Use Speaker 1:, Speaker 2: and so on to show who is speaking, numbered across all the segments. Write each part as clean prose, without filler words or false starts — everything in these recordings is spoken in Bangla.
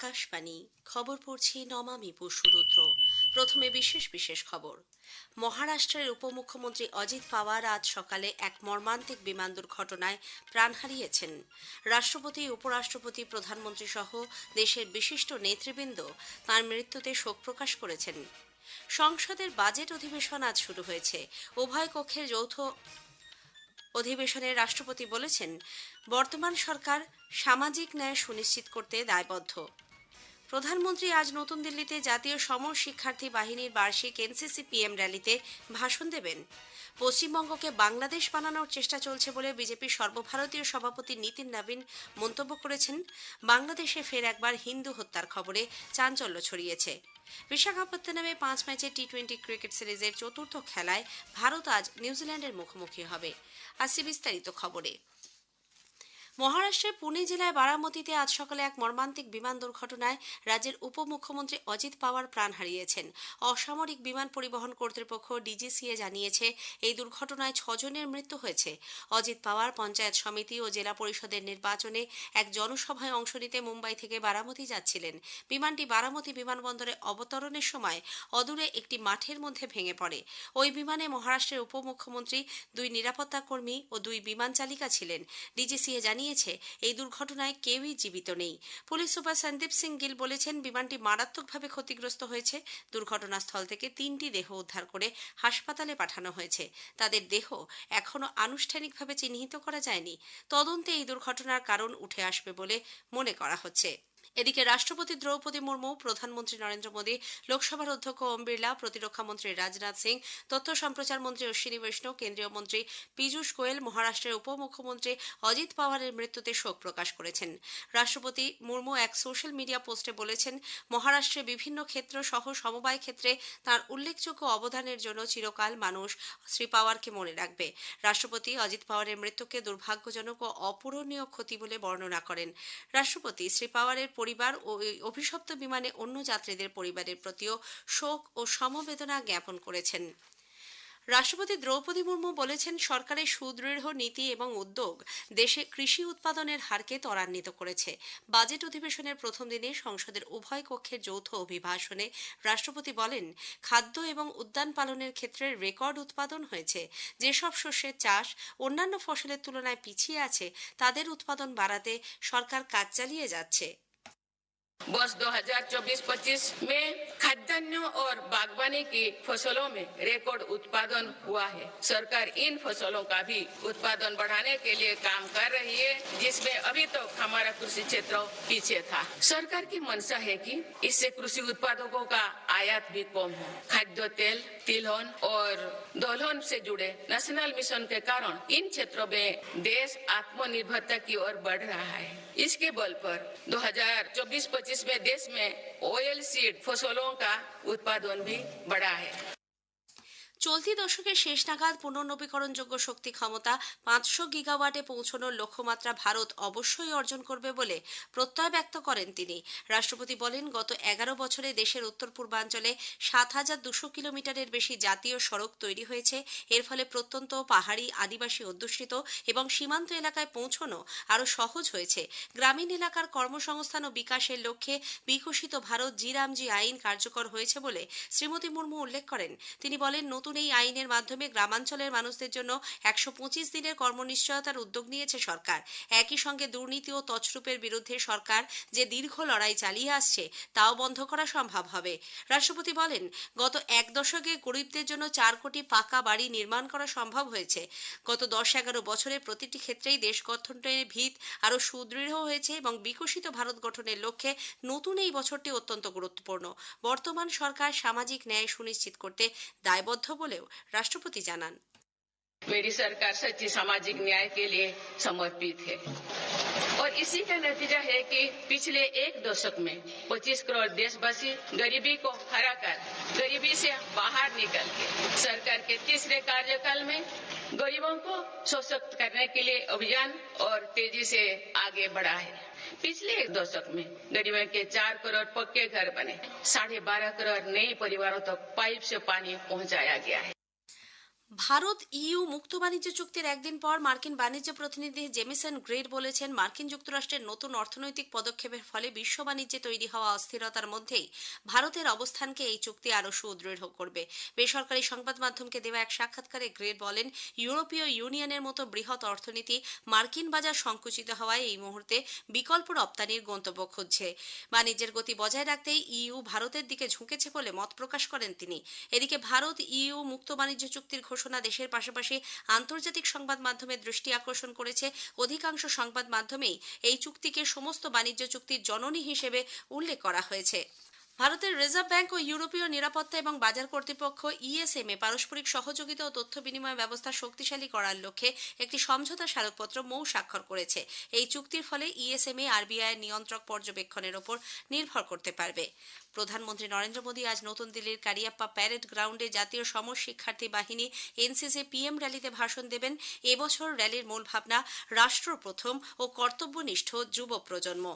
Speaker 1: আকাশবাণী খবর পড়ছি নমামি বসুরুদ্র। প্রথমে বিশেষ বিশেষ খবর। মহারাষ্ট্রের উপমুখ্যমন্ত্রী অজিত পাওয়ার আজ সকালে এক মর্মান্তিক বিমান দুর্ঘটনায় প্রাণ হারিয়েছেন। রাষ্ট্রপতি, উপরাষ্ট্রপতি, প্রধানমন্ত্রী সহ দেশের বিশিষ্ট নেতৃবৃন্দ তাঁর মৃত্যুতে শোক প্রকাশ করেছেন। সংসদের বাজেট অধিবেশন আজ শুরু হয়েছে। উভয় কক্ষের যৌথ অধিবেশনে রাষ্ট্রপতি বলেছেন, বর্তমান সরকার সামাজিক ন্যায় সুনিশ্চিত করতে দায়বদ্ধ। প্রধানমন্ত্রী আজ নতুন দিল্লিতে জাতীয় সমর শিক্ষার্থী বাহিনীর বার্ষিক এনসিসি পিএম র্যালিতে ভাষণ দেবেন। পশ্চিমবঙ্গকে বাংলাদেশ বানানোর চেষ্টা চলছে বলে বিজেপির সর্বভারতীয় সভাপতি নীতিন নবীন মন্তব্য করেছেন। বাংলাদেশে ফের একবার হিন্দু হত্যার খবরে চাঞ্চল্য ছড়িয়েছে। বিশাখাপত্তনমে 5 ম্যাচের টি-20 ক্রিকেট সিরিজের চতুর্থ খেলায় ভারত আজ নিউজিল্যান্ডের মুখোমুখি হবে। আসছে বিস্তারিত খবরে। মহারাষ্ট্রের পুনে জেলায় বারামতিতে আজ সকালে এক মর্মান্তিক বিমান দুর্ঘটনায় রাজ্যের উপমুখ্যমন্ত্রী অজিত পাওয়ার প্রাণ হারিয়েছেন। অসামরিক বিমান পরিবহন কর্তৃপক্ষ ডিজিসিএ জানিয়েছে, এই দুর্ঘটনায় 6 জনের মৃত্যু হয়েছে। অজিত পাওয়ার পঞ্চায়েত সমিতি ও জেলা পরিষদের নির্বাচনে এক জনসভায় অংশ নিতে মুম্বাই থেকে বারামতি যাচ্ছিলেন। বিমানটি বারামতি বিমানবন্দরে অবতরণের সময় অদূরে একটি মাঠের মধ্যে ভেঙে পড়ে। ওই বিমানে মহারাষ্ট্রের উপমুখ্যমন্ত্রী, 2 নিরাপত্তা কর্মী ও 2 বিমান চালিকা ছিলেন। ডিজিসিএ জানিয়েছে, এই দুর্ঘটনায় কেউই জীবিত নেই। পুলিশ সুপার সন্দীপ সিং গিল বলেছেন, বিমানটি মারাত্মকভাবে ক্ষতিগ্রস্ত হয়েছে। দুর্ঘটনাস্থল থেকে 3টি দেহ উদ্ধার করে হাসপাতালে পাঠানো হয়েছে। তাদের দেহ এখনো আনুষ্ঠানিকভাবে চিহ্নিত করা যায়নি। তদন্তে এই দুর্ঘটনার কারণ উঠে আসবে বলে মনে করা হচ্ছে। এদিকে রাষ্ট্রপতি দ্রৌপদী মুর্মু, প্রধানমন্ত্রী নরেন্দ্র মোদী, লোকসভার অধ্যক্ষ ওম বিড়লা, প্রতিরক্ষা মন্ত্রী রাজনাথ সিং, তথ্য সম্প্রচার মন্ত্রী অশ্বিনী বৈষ্ণব, কেন্দ্রীয় মন্ত্রী পীযূষ গোয়েল মহারাষ্ট্রের উপমুখ্যমন্ত্রী অজিত পাওয়ারের মৃত্যুতে শোক প্রকাশ করেছেন। রাষ্ট্রপতি মুর্মু এক সোশ্যাল মিডিয়া পোস্টে বলেছেন, মহারাষ্ট্রের বিভিন্ন ক্ষেত্র সহ সমবায় ক্ষেত্রে তাঁর উল্লেখযোগ্য অবদানের জন্য চিরকাল মানুষ শ্রী পাওয়ারকে মনে রাখবে। রাষ্ট্রপতি অজিত পাওয়ারের মৃত্যুকে দুর্ভাগ্যজনক ও অপূরণীয় ক্ষতি বলে বর্ণনা করেন। রাষ্ট্রপতি শ্রী পাওয়ারের পরিবার ও অভিশপ্ত বিমানে অন্য যাত্রীদের পরিবারের প্রতিও শোক ও সমবেদনা জ্ঞাপন করেছেন। রাষ্ট্রপতি দ্রৌপদী মুর্মু বলেছেন, সরকারের সুদৃঢ় নীতি এবং উদ্যোগ দেশে কৃষি উৎপাদনের হারকে ত্বরান্বিত করেছে। বাজেট অধিবেশনের প্রথম দিনে সংসদের উভয় কক্ষের যৌথ অভিভাষণে রাষ্ট্রপতি বলেন, খাদ্য এবং উদ্যান পালনের ক্ষেত্রে রেকর্ড উৎপাদন হয়েছে। যেসব শস্যের চাষ অন্যান্য ফসলের তুলনায় পিছিয়ে আছে, তাদের উৎপাদন বাড়াতে সরকার কাজ চালিয়ে যাচ্ছে।
Speaker 2: वर्ष 2024-25 में खाद्यान्न और बागवानी की फसलों में रिकॉर्ड उत्पादन हुआ है। सरकार इन फसलों का भी उत्पादन बढ़ाने के लिए काम कर रही है, जिसमें अभी तक हमारा कृषि क्षेत्र पीछे था। सरकार की मंशा है कि इससे कृषि उत्पादकों का आयात भी कम हो। खाद्य तेल, तिलहन और दलहन से जुड़े नेशनल मिशन के कारण इन क्षेत्रों में देश आत्मनिर्भरता की ओर बढ़ रहा है। इसके बल पर 2024-25 में देश में ऑयल सीड फसलों का उत्पादन भी बढ़ा है।
Speaker 1: চলতি দশকের শেষ নাগাদ পুনর্নবীকরণযোগ্য শক্তি ক্ষমতা 500 গিগাওয়াটে পৌঁছানোর লক্ষ্যমাত্রা ভারত অবশ্যই অর্জন করবে বলে প্রত্যয় ব্যক্ত করেন তিনি। রাষ্ট্রপতি বলেন, গত 11 বছরে দেশের উত্তর পূর্বাঞ্চলে 7,200 কিলোমিটারের বেশি জাতীয় সড়ক তৈরি হয়েছে। এর ফলে প্রত্যন্ত, পাহাড়ি, আদিবাসী অধ্যুষিত এবং সীমান্ত এলাকায় পৌঁছানো আরও সহজ হয়েছে। গ্রামীণ এলাকার কর্মসংস্থান ও বিকাশের লক্ষ্যে বিকশিত ভারত জি-রামজি আইন কার্যকর হয়েছে বলে শ্রীমতী মুর্মু উল্লেখ করেন। তিনি বলেন, নতুন এই আইনের মাধ্যমে গ্রামাঞ্চলের মানুষদের জন্য 125 দিনের কর্মনিশ্চয়তার উদ্যোগ নিয়েছে সরকার। একই সঙ্গে দুর্নীতি ও তছরূপের বিরুদ্ধে সরকার যে দীর্ঘ লড়াই চালিয়ে আসছে, তাও বন্ধ করা সম্ভব হবে। রাষ্ট্রপতি বলেন, গত এক দশকে গরিবদের জন্য 4 কোটি পাকা বাড়ি নির্মাণ করা সম্ভব হয়েছে। গত 10-11 বছরে প্রতিটি ক্ষেত্রেই দেশ গঠনের ভিত আরও সুদৃঢ় হয়েছে এবং বিকশিত ভারত গঠনের লক্ষ্যে নতুন এই বছরটি অত্যন্ত গুরুত্বপূর্ণ। বর্তমান সরকার সামাজিক ন্যায় সুনিশ্চিত করতে দায়বদ্ধ বলেও রাষ্ট্রপতি জানান।
Speaker 2: मेरी सरकार सच्ची सामाजिक न्याय के लिए समर्पित है और इसी का नतीजा है कि पिछले एक दशक में 25 करोड़ देशवासी गरीबी को हराकर गरीबी से बाहर निकल के सरकार के तीसरे कार्यकाल में गरीबों को सशक्त करने के लिए अभियान और तेजी से आगे बढ़ा है। पिछले एक दशक में गरीबों के 4 करोड़ पक्के घर बने, 12.5 करोड़ नए परिवारों तक पाइप से पानी पहुंचाया गया है।
Speaker 1: ভারত ইইউ মুক্ত বাণিজ্য চুক্তির একদিন পর মার্কিন বাণিজ্য প্রতিনিধি জেমিসন গ্রেড বলেছেন, মার্কিন যুক্তরাষ্ট্রের নতুন অর্থনৈতিক পদক্ষেপের ফলে বিশ্ব বাণিজ্যে তৈরি হওয়া অস্থিরতার মধ্যেই ভারতের অবস্থানকে এই চুক্তি আরও সুদৃঢ় করবে। বেসরকারি সংবাদ মাধ্যমকে দেওয়া এক সাক্ষাৎকারে গ্রেড বলেন, ইউরোপীয় ইউনিয়নের মতো বৃহৎ অর্থনীতি মার্কিন বাজার সংকুচিত হওয়ায় এই মুহূর্তে বিকল্প রপ্তানির গন্তব্য খুঁজছে। বাণিজ্যের গতি বজায় রাখতেই ইইউ ভারতের দিকে ঝুঁকেছে বলে মত প্রকাশ করেন তিনি। এদিকে ভারত ইইউ মুক্ত বাণিজ্য চুক্তির ঘোষণা দেশের পাশাপাশি আন্তর্জাতিক সংবাদ মাধ্যমের দৃষ্টি আকর্ষণ করেছে। অধিকাংশ সংবাদ মাধ্যমেই এই চুক্তিকে সমস্ত বাণিজ্য চুক্তির জননী হিসেবে উল্লেখ করা হয়েছে। ভারতের রিজার্ভ ব্যাংক ও ইউরোপীয় নিরাপত্তা এবং বাজার কর্তৃপক্ষ ইএসএমএ পারস্পরিক সহযোগিতা ও তথ্য বিনিময় ব্যবস্থা শক্তিশালী করার লক্ষ্যে একটি সমঝোতা স্মারকপত্র স্বাক্ষর করেছে। এই চুক্তির ফলে ইএসএমএ আরবিআইয়ের নিয়ন্ত্রক পর্যবেক্ষণের ওপর নির্ভর করতে পারবে। প্রধানমন্ত্রী নরেন্দ্র মোদী আজ নতুন দিল্লির কারিয়াপ্পা প্যারেড গ্রাউন্ডে জাতীয় সমর শিক্ষার্থী বাহিনী এনসিসি পিএম র্যালিতে ভাষণ দেবেন। এবছর র্যালির মূল ভাবনা রাষ্ট্র প্রথম ও কর্তব্যনিষ্ঠ যুব প্রজন্ম।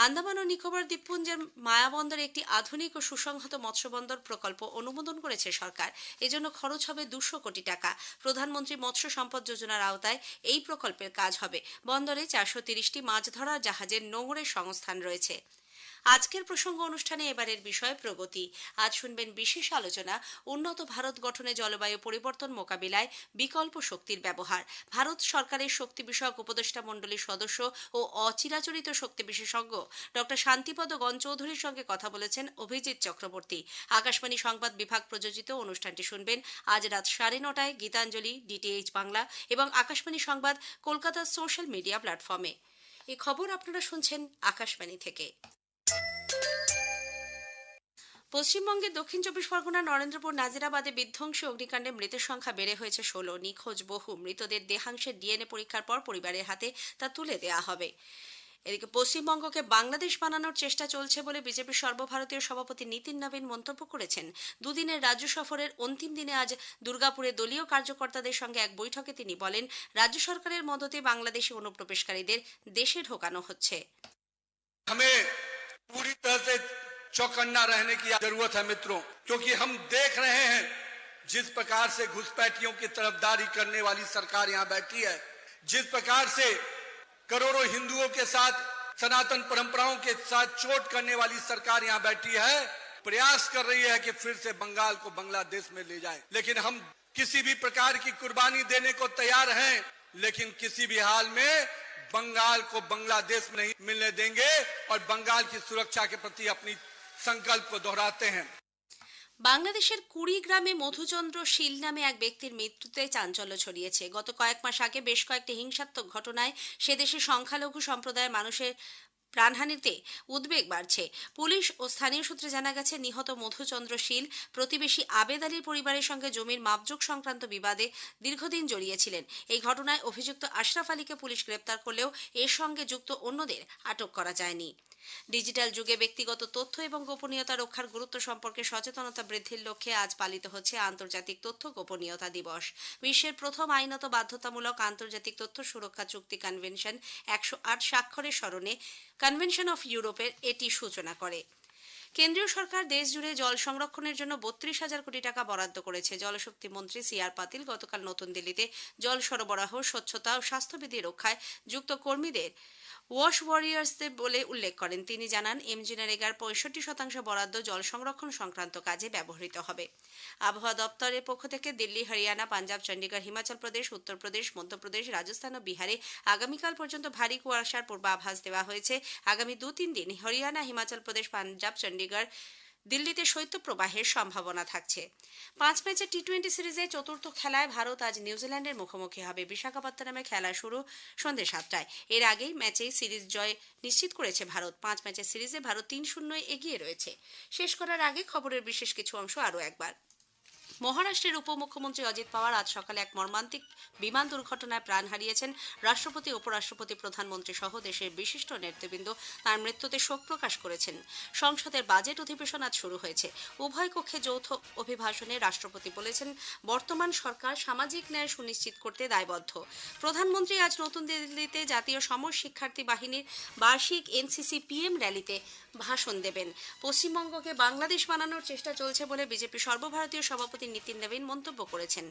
Speaker 1: আন্দামান ও নিকোবর দ্বীপপুঞ্জের মায়াবন্দরে একটি আধুনিক ও সুসংহত মৎস্যবন্দর প্রকল্প অনুমোদন করেছে সরকার। এজন্য খরচ হবে 200 কোটি টাকা। প্রধানমন্ত্রী মৎস্য সম্পদ যোজনার আওতায় এই প্রকল্পের কাজ হবে। বন্দরে 430টি মাছ ধরার জাহাজের নোঙরের সংস্থান রয়েছে। আজকের প্রসঙ্গ অনুষ্ঠানে এবারের বিষয় প্রগতি। আজ শুনবেন বিশেষ আলোচনা, উন্নত ভারত গঠনে জলবায়ু পরিবর্তন মোকাবিলায় বিকল্প শক্তির ব্যবহার। ভারত সরকারের শক্তি বিষয়ক উপদেষ্টা মণ্ডলীর সদস্য ও অচিরাচরিত শক্তি বিশেষজ্ঞ ডক্টর শান্তিপদ গণচৌধুরীর সঙ্গে কথা বলেছেন অভিজিৎ চক্রবর্তী। আকাশবাণী সংবাদ বিভাগ প্রযোজিত অনুষ্ঠানটি শুনবেন আজ রাত 9:30টায় গীতাঞ্জলি, ডিটিএইচ বাংলা এবং আকাশবাণী সংবাদ কলকাতার সোশ্যাল মিডিয়া প্ল্যাটফর্মে। এই খবর আপনারা শুনছেন আকাশবাণী থেকে। পশ্চিমবঙ্গের দক্ষিণ 24 পরগনার নরেন্দ্রপুর নাজিরাবাদে বিধ্বংসী অগ্নিকাণ্ডে মৃতের সংখ্যা বেড়ে হয়েছে 16। নিখোঁজ বহু মৃতদের দেহাংশের ডিএনএ পরীক্ষার পর পরিবারের হাতে তা তুলে দেওয়া হবে। এদিকে পশ্চিমবঙ্গকে বাংলাদেশ বানানোর চেষ্টা চলছে বলে বিজেপির সর্বভারতীয় সভাপতি নীতিন নবীন মন্তব্য করেছেন। দুদিনের রাজ্য সফরের অন্তিম দিনে আজ দুর্গাপুরে দলীয় কার্যকর্তাদের সঙ্গে এক বৈঠকে তিনি বলেন, রাজ্য সরকারের মদতে বাংলাদেশি অনুপ্রবেশকারীদের দেশে ঢোকানো হচ্ছে।
Speaker 3: पूरी तरह से चौकन्ना रहने की जरूरत है मित्रों, क्योंकि हम देख रहे हैं जिस प्रकार से घुसपैठियों की तरफदारी करने वाली सरकार यहाँ बैठी है, जिस प्रकार से करोड़ों हिंदुओं के साथ सनातन परंपराओं के साथ चोट करने वाली सरकार यहाँ बैठी है, प्रयास कर रही है कि फिर से बंगाल को बांग्लादेश में ले जाए। लेकिन हम किसी भी प्रकार की कुर्बानी देने को तैयार हैं, लेकिन किसी भी हाल में बंगाल को बांग्लादेश में नहीं मिलने देंगे और बंगाल की सुरक्षा के प्रति अपनी संकल्प को दोहराते हैं।
Speaker 1: বাংলাদেশের কুড়িগ্রামে মধুচন্দ্র শীল নামে এক ব্যক্তির মৃত্যুতে চাঞ্চল্য ছড়িয়েছে। গত কয়েক মাস আগে বেশ কয়েকটি হিংসাত্মক ঘটনায় সে দেশের সংখ্যালঘু সম্প্রদায়ের মানুষের প্রাণহানিতে উদ্বেগ বাড়ছে। পুলিশ ও স্থানীয় সূত্রে জানা গেছে, নিহত মধুচন্দ্র শীল প্রতিবেশী আবেদ আলীর পরিবারের সঙ্গে জমির মাপজোক সংক্রান্ত বিবাদে দীর্ঘদিন জড়িয়েছিলেন। এই ঘটনায় অভিযুক্ত আশরাফ আলীকে পুলিশ গ্রেপ্তার করলেও এর সঙ্গে যুক্ত অন্যদের আটক করা যায়নি। ডিজিটাল যুগে ব্যক্তিগত তথ্য এবং গোপনীয়তা রক্ষার গুরুত্ব সম্পর্কে সচেতনতা বৃদ্ধির লক্ষ্যে আজ পালিত হচ্ছে আন্তর্জাতিক তথ্য গোপনীয়তা দিবস। বিশ্বের প্রথম আইনত বাধ্যতামূলক আন্তর্জাতিক তথ্য সুরক্ষা চুক্তি কনভেনশন 108 স্বাক্ষরের স্মরণে কনভেনশন অফ ইউরোপের এটি সূচনা করে। কেন্দ্রীয় সরকার দেশ জুড়ে জল সংরক্ষণের জন্য 32,000 কোটি টাকা বরাদ্দ করেছে। জলশক্তি মন্ত্রী সিআর পাতিল গতকাল নতুন দিল্লিতে জল সরবরাহ, স্বচ্ছতা ও স্বাস্থ্যবিধি রক্ষায় যুক্ত কর্মীদের ওয়াশ ওয়ারিয়ার্সদের বলে উল্লেখ করেন। তিনি জানান, এমজিনরেগার 65% বরাদ্দ জল সংরক্ষণ সংক্রান্ত কাজে ব্যবহৃত হবে। আবহাওয়া দপ্তরের পক্ষ থেকে দিল্লি, হরিয়ানা, পাঞ্জাব, চণ্ডীগড়, হিমাচল প্রদেশ, উত্তরপ্রদেশ, মধ্যপ্রদেশ, রাজস্থান ও বিহারে আগামীকাল পর্যন্ত ভারী কুয়াশার পূর্বাভাস দেওয়া হয়েছে। আগামী 2-3 দিন হরিয়ানা, হিমাচল প্রদেশ, পাঞ্জাব, চণ্ডীগড়, দিল্লিতে শৈত্যপ্রবাহের সম্ভাবনা থাকছে। 5 ম্যাচের টি-20 সিরিজে চতুর্থ খেলায় ভারত আজ নিউজিল্যান্ডের মুখোমুখি হবে। বিশাখাপত্তনমে খেলা শুরু সন্ধ্যে 7টায়। এর আগেই ম্যাচেই সিরিজ জয় নিশ্চিত করেছে ভারত। 5 ম্যাচের সিরিজে ভারত 3-0 এগিয়ে রয়েছে। শেষ করার আগে খবরের বিশেষ কিছু অংশ আরও একবার। মহারাষ্ট্রের উপমুখ্যমন্ত্রী অজিত পাওয়ার আজ সকালে এক মর্মান্তিক বিমান দুর্ঘটনায় প্রাণ হারিয়েছেন। রাষ্ট্রপতি, উপরাষ্ট্রপতি, প্রধানমন্ত্রী সহ দেশের বিশিষ্ট নেতৃবৃন্দ তাঁর মৃত্যুতে শোক প্রকাশ করেছেন। সংসদের বাজেট অধিবেশন আজ শুরু হয়েছে। উভয় কক্ষে যৌথ অভিভাষণে রাষ্ট্রপতি বলেছেন, বর্তমান সরকার সামাজিক ন্যায় সুনিশ্চিত করতে দায়বদ্ধ। প্রধানমন্ত্রী আজ নতুন দিল্লিতে জাতীয় সমর শিক্ষার্থী বাহিনীর বার্ষিক এনসিসি পিএম র্যালিতে ভাষণ দেবেন। পশ্চিমবঙ্গকে বাংলাদেশ বানানোর চেষ্টা চলছে বলে বিজেপি সর্বভারতীয় সভাপতি সভাপতি নীতিন নবীন মন্তব্য করেছেন।